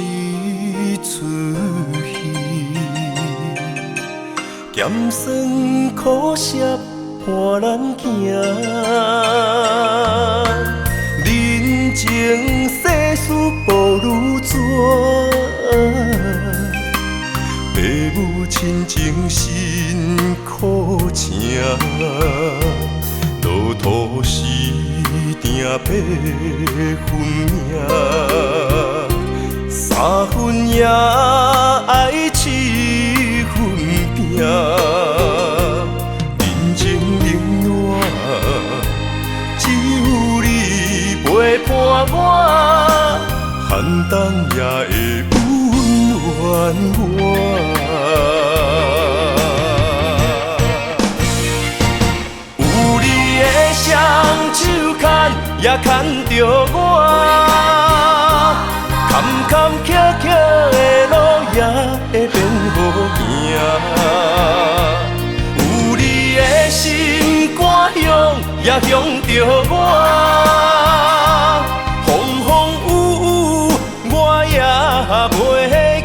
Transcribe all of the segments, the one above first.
一出戏，咸酸苦涩伴咱行。人情世事无如纸，父母亲情辛苦请。路途时定八分命，三分也爱七分拼。人情冷暖，只有你陪伴我，寒冬也会温暖我。双手牵也牵着我，坎坎坷坷的路也会变好行。有你的心肝乡也乡着我，风风雨雨我也袂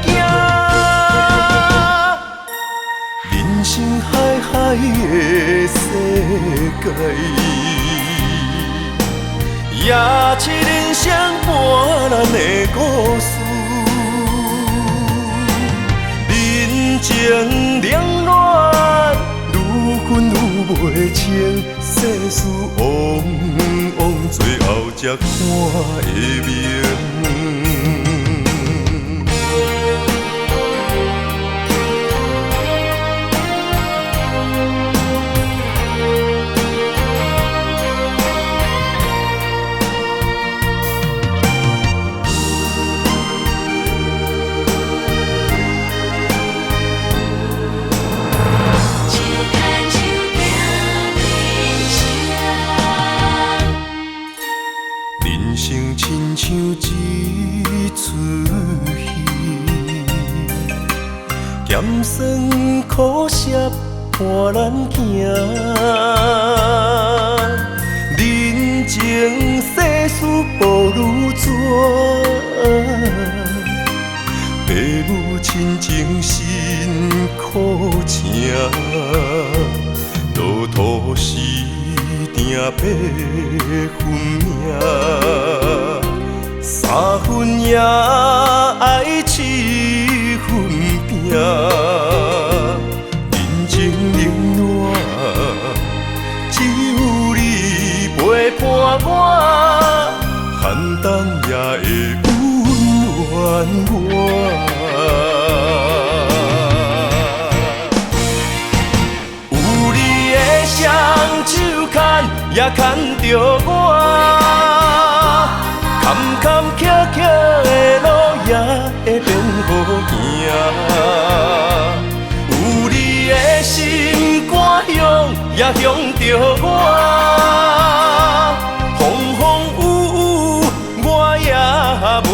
惊。人生海海的世界。也是人生伴咱的故事，人情冷暖，愈分愈袂清，世事往往最后才看会明。人生亲像一出戏，咸酸苦涩伴咱行。人情世事无如纸，父母亲情辛苦请。路途时定八分命，三分也爱七分拼。人情冷暖，只有你陪伴我，寒冬也会温暖我。双手牵也牵着我，坎坎坷坷的路也会变好行。有你的心肝乡也乡着我，风风雨雨我也袂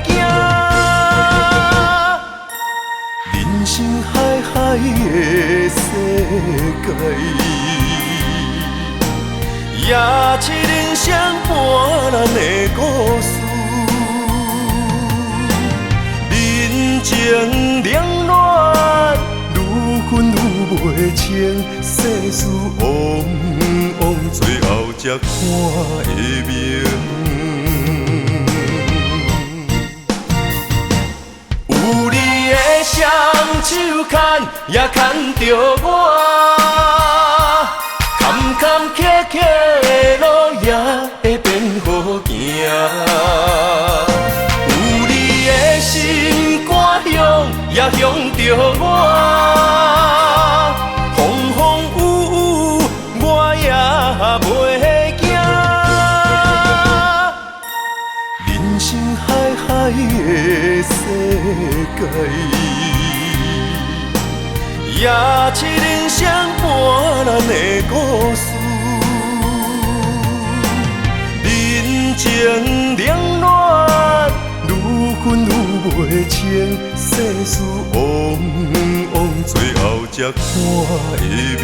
惊。人生海海的世界。也是人生伴咱的故事，人情冷暖，愈分愈袂清，世事往往最后才看会明。有你的双手牵也牵着我。坎坎坷坷的路也会变好行，有你的心肝乡也乡着我，风风雨雨我也袂惊。人生海海的世界。也是人生伴咱的故事，人情冷暖，愈分愈袂清，世事往往最后才看会明。